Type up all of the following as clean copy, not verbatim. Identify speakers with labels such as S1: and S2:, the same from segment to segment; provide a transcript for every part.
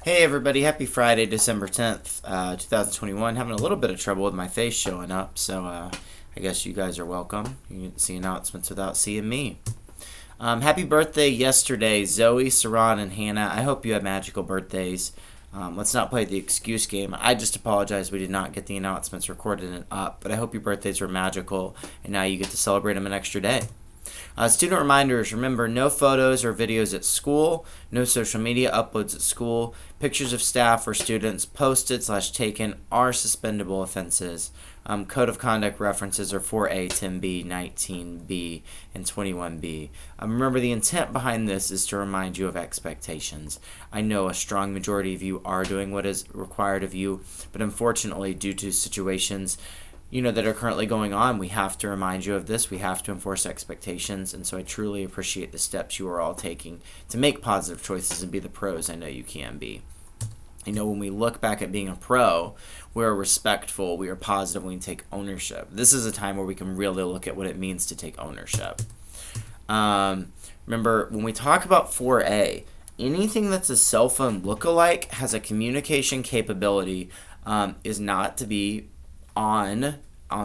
S1: Hey everybody, happy Friday, December 10th, 2021. Having a little bit of trouble with my face showing up, so I guess you guys are welcome. You can see announcements without seeing me. Happy birthday yesterday, Zoe, Saran, and Hannah. I hope you had magical birthdays. Let's not play the excuse game. I just apologize we did not get the announcements recorded and up, but I hope your birthdays were magical, and now you get to celebrate them an extra day. Student reminders, remember, no photos or videos at school, no social media uploads at school, pictures of staff or students posted/taken are suspendable offenses. Code of conduct references are 4A, 10B, 19B, and 21B. Remember, the intent behind this is to remind you of expectations. I know a strong majority of you are doing what is required of you, but unfortunately, due to situations that are currently going on, we have to remind you of this. We have to enforce expectations. And so I truly appreciate the steps you are all taking to make positive choices and be the pros I know you can be. When we look back at being a pro, we're respectful, we are positive, we can take ownership. This is a time where we can really look at what it means to take ownership. Remember, when we talk about 4A, anything that's a cell phone lookalike has a communication capability, is not to be on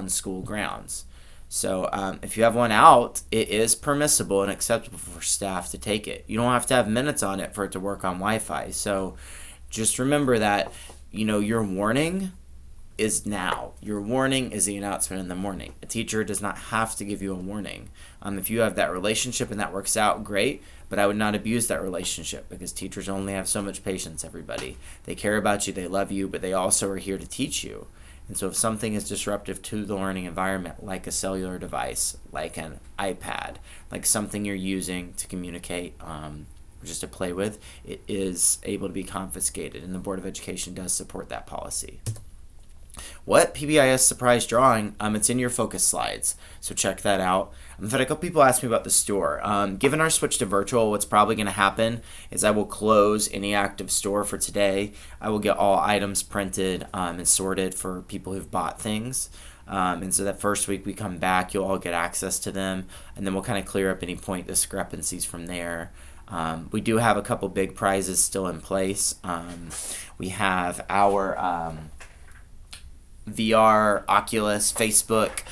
S1: school grounds. So if you have one out, it is permissible and acceptable for staff to take it. You don't have to have minutes on it for it to work on Wi-Fi. So just remember that, your warning is now. Your warning is the announcement in the morning. A teacher does not have to give you a warning. If you have that relationship and that works out, great, but I would not abuse that relationship because teachers only have so much patience, everybody. They care about you, they love you, but they also are here to teach you. And so if something is disruptive to the learning environment, like a cellular device, like an iPad, like something you're using to communicate, or just to play with, it is able to be confiscated, and the Board of Education does support that policy. What? PBIS surprise drawing? It's in your focus slides, so check that out. In fact, a couple people asked me about the store. Given our switch to virtual, what's probably going to happen is I will close any active store for today. I will get all items printed and sorted for people who've bought things. And so that first week we come back, you'll all get access to them, and then we'll kind of clear up any point discrepancies from there. We do have a couple big prizes still in place. We have our VR, Oculus, Facebook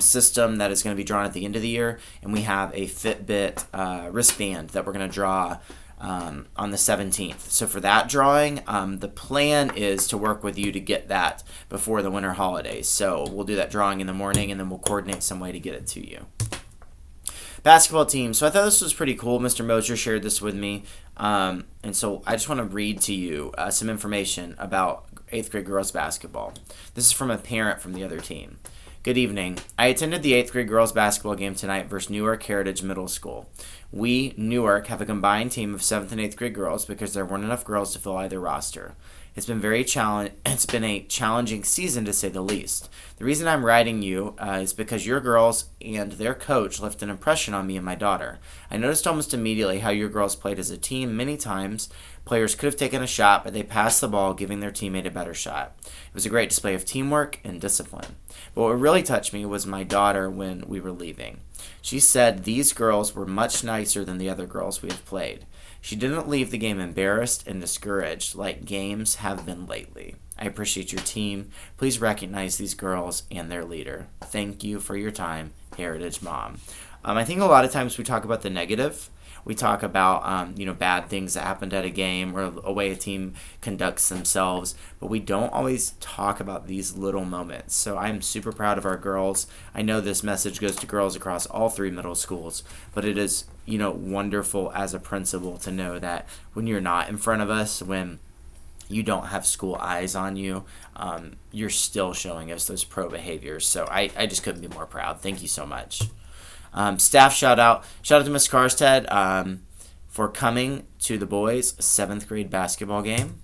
S1: system that is going to be drawn at the end of the year, and we have a Fitbit wristband that we're going to draw on the 17th. So for that drawing, the plan is to work with you to get that before the winter holidays. So we'll do that drawing in the morning, and then we'll coordinate some way to get it to you. Basketball team. So I thought this was pretty cool. Mr. Moser shared this with me. And so I just want to read to you some information about 8th grade girls basketball. This is from a parent from the other team. Good evening. I attended the 8th grade girls basketball game tonight versus Newark Heritage Middle School. We, Newark, have a combined team of 7th and 8th grade girls because there weren't enough girls to fill either roster. It's been a challenging season, to say the least. The reason I'm writing you is because your girls and their coach left an impression on me and my daughter. I noticed almost immediately how your girls played as a team many times. Players could have taken a shot, but they passed the ball, giving their teammate a better shot. It was a great display of teamwork and discipline. But what really touched me was my daughter when we were leaving. She said these girls were much nicer than the other girls we have played. She didn't leave the game embarrassed and discouraged like games have been lately. I appreciate your team. Please recognize these girls and their leader. Thank you for your time, Heritage Mom. I think a lot of times we talk about the negative. We talk about bad things that happened at a game or a way a team conducts themselves, but we don't always talk about these little moments. So I'm super proud of our girls. I know this message goes to girls across all 3 middle schools, but it is wonderful as a principal to know that when you're not in front of us, when you don't have school eyes on you, you're still showing us those pro behaviors. So I just couldn't be more proud. Thank you so much. Staff shout out to Miss Karstead for coming to the boys' 7th grade basketball game.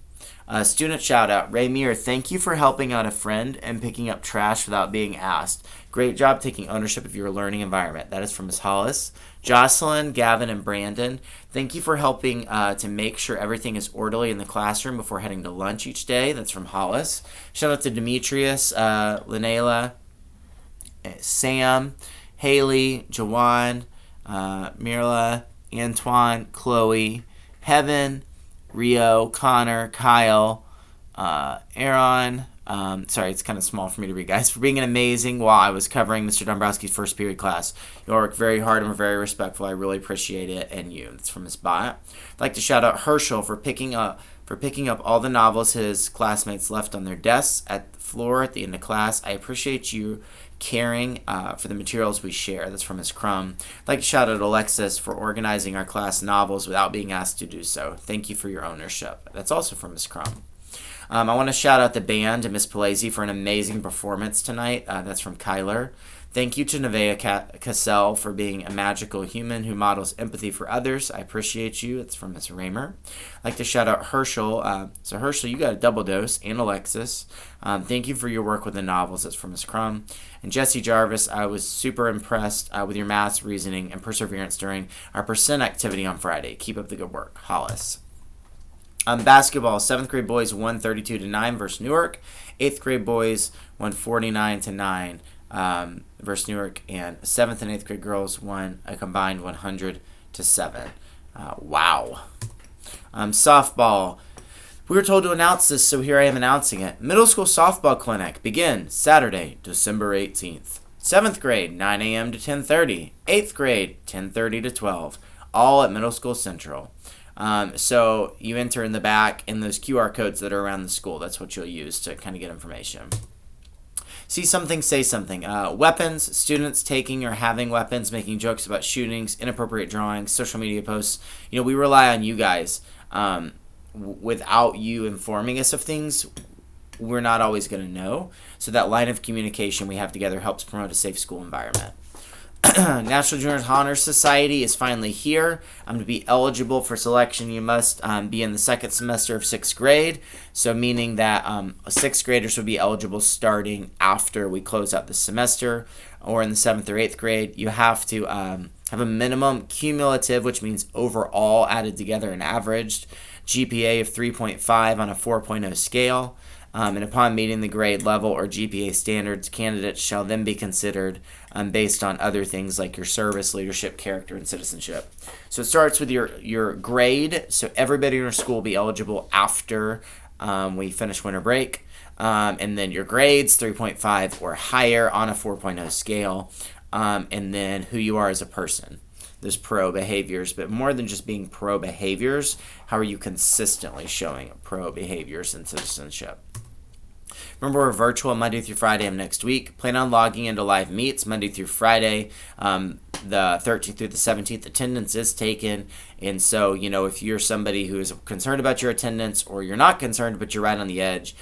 S1: Student shout out, Ray Muir, thank you for helping out a friend and picking up trash without being asked. Great job taking ownership of your learning environment. That is from Ms. Hollis. Jocelyn, Gavin, and Brandon, thank you for helping to make sure everything is orderly in the classroom before heading to lunch each day. That's from Hollis. Shout out to Demetrius, Linnea, Sam, Haley, Jawan, Mirla, Antoine, Chloe, Heaven, Rio, Connor, Kyle, Aaron. Sorry, it's kind of small for me to read, guys. For being an amazing while I was covering Mr. Dombrowski's first period class. You all work very hard and were very respectful. I really appreciate it. And you. That's from Miss Bott. I'd like to shout out Herschel for picking up all the novels his classmates left on their desks at the floor at the end of class. I appreciate you caring for the materials we share. That's from Ms. Crum. I'd like to shout out Alexis for organizing our class novels without being asked to do so. Thank you for your ownership. That's also from Ms. Crum. I want to shout out the band and Miss Palazzi for an amazing performance tonight. That's from Kyler. Thank you to Nevaeh Cassell for being a magical human who models empathy for others. I appreciate you. It's from Miss Raymer. I'd like to shout out Herschel. So Herschel, you got a double dose, and Alexis. Thank you for your work with the novels. That's from Miss Crum. And Jesse Jarvis, I was super impressed with your math, reasoning, and perseverance during our percent activity on Friday. Keep up the good work. Hollis. Basketball, 7th grade boys won 32-9 versus Newark. 8th grade boys won 49-9 versus Newark, and 7th and 8th grade girls won a combined 100-7. Wow. Softball. We were told to announce this, so here I am announcing it. Middle school softball clinic begins Saturday, December 18th. 7th grade, 9 a.m. to 10:30. 8th grade, 10:30 to 12. All at Middle School Central. So you enter in the back in those QR codes that are around the school. That's what you'll use to kind of get information. See something, say something. Weapons, students taking or having weapons, making jokes about shootings, inappropriate drawings, social media posts. We rely on you guys. Without you informing us of things, we're not always going to know. So that line of communication we have together helps promote a safe school environment. National Junior Honor Society is finally here. To be eligible for selection, you must be in the second semester of 6th grade. So meaning that 6th graders would be eligible starting after we close out the semester. Or in the 7th or 8th grade, you have to have a minimum cumulative, which means overall added together and averaged, GPA of 3.5 on a 4.0 scale. And upon meeting the grade level or GPA standards, candidates shall then be considered based on other things like your service, leadership, character, and citizenship. So it starts with your grade. So everybody in your school will be eligible after we finish winter break. And then your grades, 3.5 or higher on a 4.0 scale. And then who you are as a person. There's pro behaviors, but more than just being pro behaviors, how are you consistently showing pro behaviors and citizenship? Remember, we're virtual Monday through Friday of next week. Plan on logging into live meets Monday through Friday. The 13th through the 17th, attendance is taken. And so, if you're somebody who is concerned about your attendance or you're not concerned but you're right on the edge,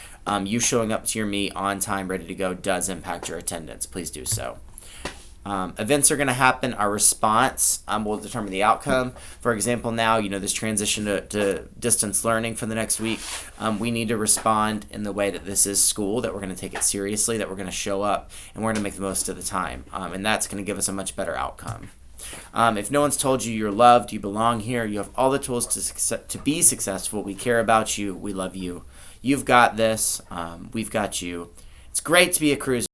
S1: you showing up to your meet on time, ready to go, does impact your attendance. Please do so. Events are going to happen. Our response will determine the outcome. For example, now, this transition to distance learning for the next week, we need to respond in the way that this is school, that we're going to take it seriously, that we're going to show up, and we're going to make the most of the time. And that's going to give us a much better outcome. If no one's told you you're loved, you belong here, you have all the tools to be successful, we care about you, we love you. You've got this. We've got you. It's great to be a cruiser.